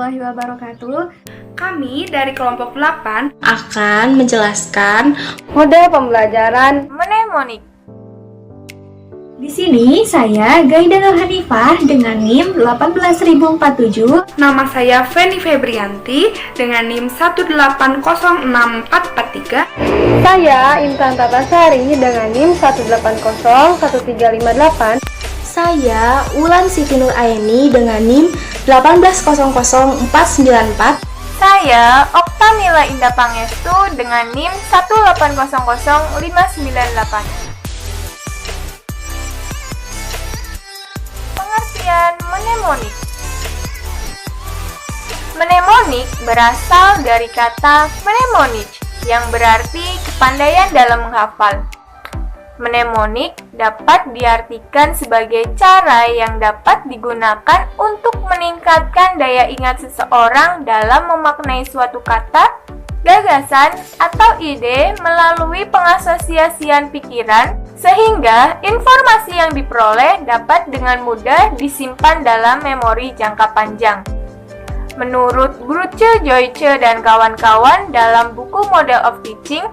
warahmatullahi wabarakatuh. Kami dari kelompok 8 akan menjelaskan model pembelajaran mnemonik. Di sini saya Gaida Nur Hanifah dengan NIM 18047. Nama saya Feni Febrianti dengan NIM 1806443. Saya Intan Tatasari dengan NIM 1801358. saya Ulan Siti Nur Aini dengan NIM 1800494. Saya Oktamila Indah Pangestu dengan NIM 1800598. Pengertian mnemonik. Mnemonik berasal dari kata mnemonik yang berarti kepandaian dalam menghafal. Mnemonik dapat diartikan sebagai cara yang dapat digunakan untuk meningkatkan daya ingat seseorang dalam memaknai suatu kata, gagasan, atau ide melalui pengasosiasian pikiran, sehingga informasi yang diperoleh dapat dengan mudah disimpan dalam memori jangka panjang. Menurut Gruce, Joyce, dan kawan-kawan dalam buku Model of Teaching,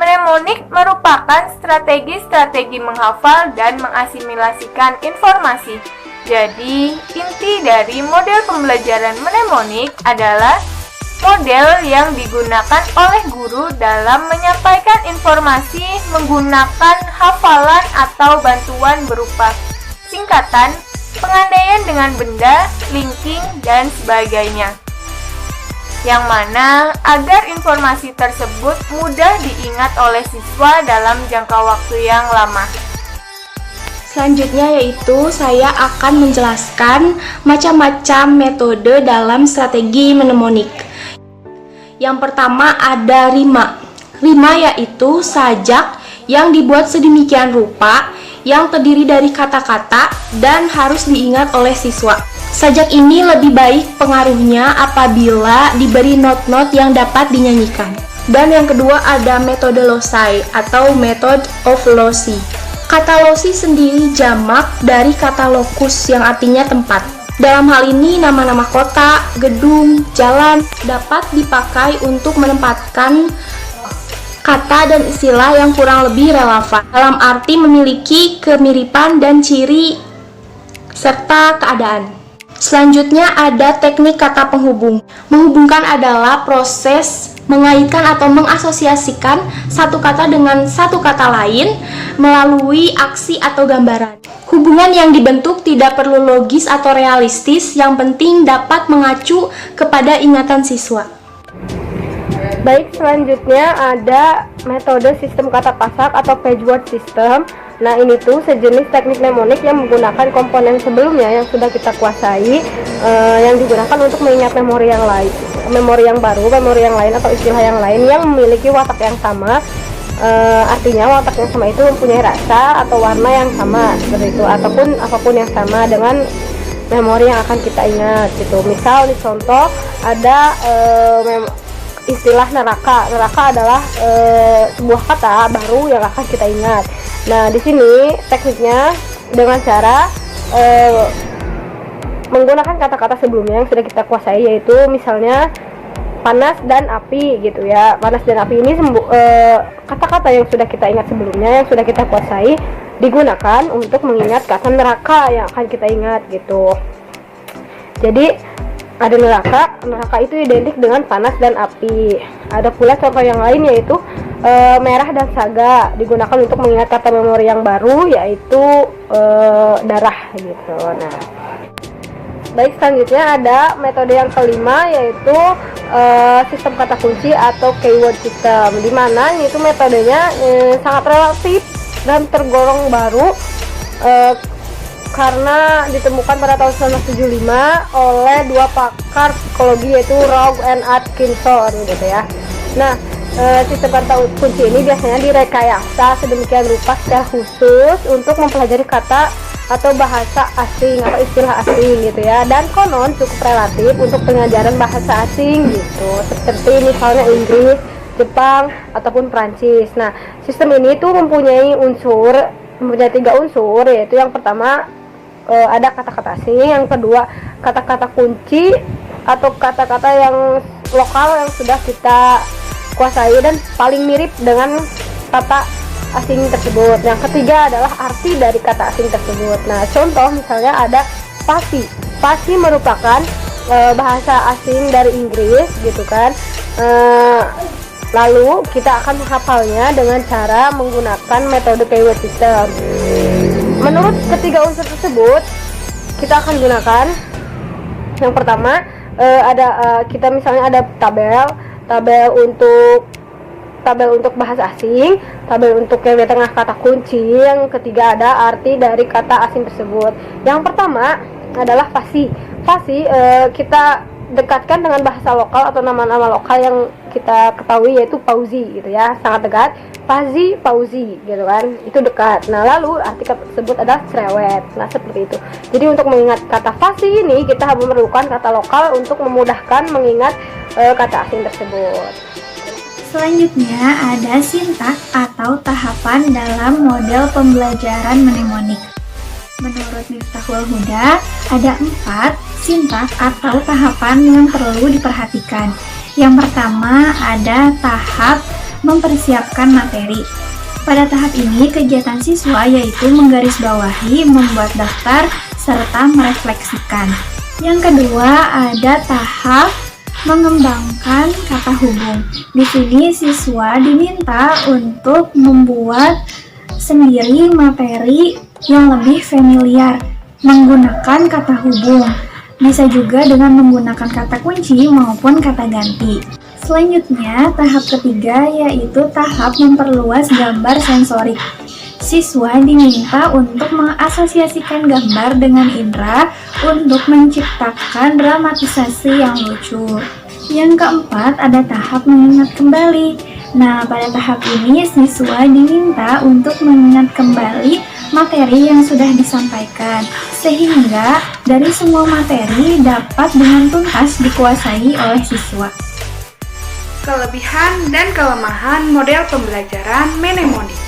mnemonik merupakan strategi-strategi menghafal dan mengasimilasikan informasi. Jadi, inti dari model pembelajaran mnemonik adalah model yang digunakan oleh guru dalam menyampaikan informasi menggunakan hafalan atau bantuan berupa singkatan, pengandaian dengan benda, linking, dan sebagainya. Yang mana agar informasi tersebut mudah diingat oleh siswa dalam jangka waktu yang lama. Selanjutnya yaitu saya akan menjelaskan macam-macam metode dalam strategi mnemonik. Yang pertama ada rima. Rima yaitu sajak yang dibuat sedemikian rupa yang terdiri dari kata-kata dan harus diingat oleh siswa. Sajak ini lebih baik pengaruhnya apabila diberi not-not yang dapat dinyanyikan. Dan yang kedua ada metode loci atau method of loci. Kata loci sendiri jamak dari kata locus yang artinya tempat. Dalam hal ini nama-nama kota, gedung, jalan dapat dipakai untuk menempatkan kata dan istilah yang kurang lebih relevan dalam arti memiliki kemiripan dan ciri serta keadaan. Selanjutnya ada teknik kata penghubung. Menghubungkan adalah proses mengaitkan atau mengasosiasikan satu kata dengan satu kata lain melalui aksi atau gambaran. Hubungan yang dibentuk tidak perlu logis atau realistis, yang penting dapat mengacu kepada ingatan siswa. Baik, selanjutnya ada metode sistem kata pasak atau page word system. Nah, ini tuh sejenis teknik mnemonik yang menggunakan komponen sebelumnya yang sudah kita kuasai, yang digunakan untuk mengingat memori yang lain, memori yang baru, memori yang lain atau istilah yang lain yang memiliki watak yang sama. Artinya watak yang sama itu mempunyai rasa atau warna yang sama seperti itu, ataupun apapun yang sama dengan memori yang akan kita ingat gitu. Misal di contoh ada istilah neraka. Neraka adalah sebuah kata baru yang akan kita ingat. Nah, di sini tekniknya dengan cara menggunakan kata-kata sebelumnya yang sudah kita kuasai, yaitu misalnya panas dan api gitu ya. Panas dan api ini kata-kata yang sudah kita ingat sebelumnya, yang sudah kita kuasai, digunakan untuk mengingat kata neraka yang akan kita ingat gitu. Jadi ada neraka itu identik dengan panas dan api. Ada pula contoh yang lain yaitu merah dan saga, digunakan untuk mengingat kata memori yang baru yaitu darah gitu. Nah, baik, selanjutnya ada metode yang kelima yaitu sistem kata kunci atau keyword system, di mana itu metodenya sangat relatif dan tergolong baru karena ditemukan pada tahun 1975 oleh dua pakar psikologi yaitu Rowe and Atkinson gitu ya. Nah, sistem kata kunci ini biasanya direkayasa sedemikian rupa secara khusus untuk mempelajari kata atau bahasa asing atau istilah asing gitu ya, dan konon cukup relatif untuk pengajaran bahasa asing gitu, seperti misalnya Inggris, Jepang, ataupun Prancis. Nah, sistem ini tuh mempunyai tiga unsur, yaitu yang pertama ada kata-kata asing, yang kedua kata-kata kunci, atau kata-kata yang lokal yang sudah kita kuasai dan paling mirip dengan kata asing tersebut. Yang ketiga adalah arti dari kata asing tersebut. Nah, contoh misalnya ada pasti. Pasti merupakan bahasa asing dari Inggris gitu kan. Lalu kita akan menghafalnya dengan cara menggunakan metode keyword system. Menurut ketiga unsur tersebut, kita akan gunakan yang pertama kita misalnya ada tabel untuk bahasa asing, tabel untuk yang di tengah kata kunci, yang ketiga ada arti dari kata asing tersebut. Yang pertama adalah fasi. Fasi kita dekatkan dengan bahasa lokal atau nama-nama lokal yang kita ketahui, yaitu Pauzi gitu ya, sangat dekat. Fazi, Pauzi gitu kan, itu dekat. Nah, lalu arti kata tersebut adalah cerewet. Nah, seperti itu. Jadi untuk mengingat kata fasi ini kita memerlukan kata lokal untuk memudahkan mengingat kata asing tersebut. Selanjutnya ada sintak atau tahapan dalam model pembelajaran mnemonik. Menurut Miftahul Huda, ada 4 sintak atau tahapan yang perlu diperhatikan. Yang pertama ada tahap mempersiapkan materi. Pada tahap ini, kegiatan siswa yaitu menggarisbawahi, membuat daftar, serta merefleksikan. Yang kedua ada tahap mengembangkan kata hubung. Di sini siswa diminta untuk membuat sendiri materi yang lebih familiar menggunakan kata hubung. Bisa juga dengan menggunakan kata kunci maupun kata ganti. Selanjutnya, tahap ketiga yaitu tahap memperluas gambar sensorik. Siswa diminta untuk mengasosiasikan gambar dengan indera untuk menciptakan dramatisasi yang lucu. Yang keempat, ada tahap mengingat kembali. Nah, pada tahap ini siswa diminta untuk mengingat kembali materi yang sudah disampaikan, sehingga dari semua materi dapat dengan tuntas dikuasai oleh siswa. Kelebihan dan kelemahan model pembelajaran mnemonik.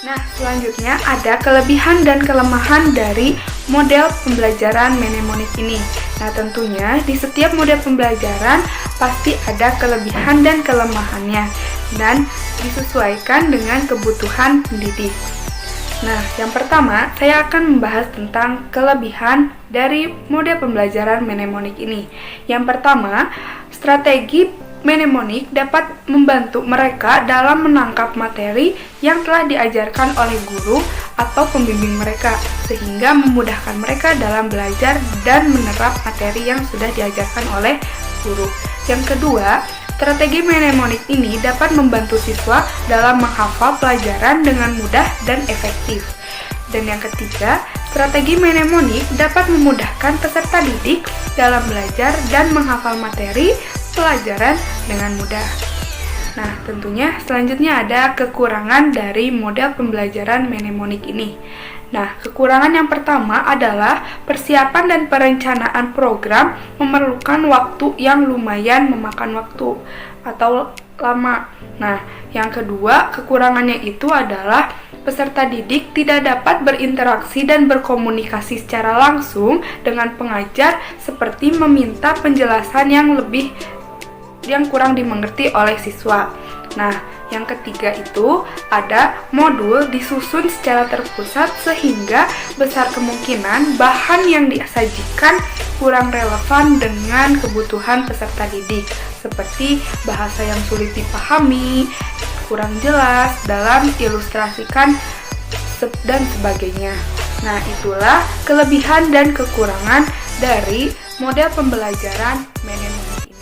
Nah, selanjutnya ada kelebihan dan kelemahan dari model pembelajaran mnemonik ini. Nah, tentunya di setiap model pembelajaran pasti ada kelebihan dan kelemahannya dan disesuaikan dengan kebutuhan pendidik. Nah, yang pertama, saya akan membahas tentang kelebihan dari model pembelajaran mnemonik ini. Yang pertama, strategi mnemonik dapat membantu mereka dalam menangkap materi yang telah diajarkan oleh guru atau pembimbing mereka, sehingga memudahkan mereka dalam belajar dan menerap materi yang sudah diajarkan oleh guru. Yang kedua, strategi mnemonik ini dapat membantu siswa dalam menghafal pelajaran dengan mudah dan efektif. Dan yang ketiga, strategi mnemonik dapat memudahkan peserta didik dalam belajar dan menghafal materi pelajaran dengan mudah. Nah, tentunya selanjutnya ada kekurangan dari model pembelajaran mnemonik ini. Nah, kekurangan yang pertama adalah persiapan dan perencanaan program memerlukan waktu yang lumayan memakan waktu atau lama. Nah, yang kedua, kekurangannya itu adalah peserta didik tidak dapat berinteraksi dan berkomunikasi secara langsung dengan pengajar, seperti meminta penjelasan yang kurang dimengerti oleh siswa. Nah, yang ketiga itu ada modul disusun secara terpusat sehingga besar kemungkinan bahan yang disajikan kurang relevan dengan kebutuhan peserta didik, seperti bahasa yang sulit dipahami, kurang jelas dalam ilustrasikan dan sebagainya. Nah, itulah kelebihan dan kekurangan dari model pembelajaran mnemonik ini.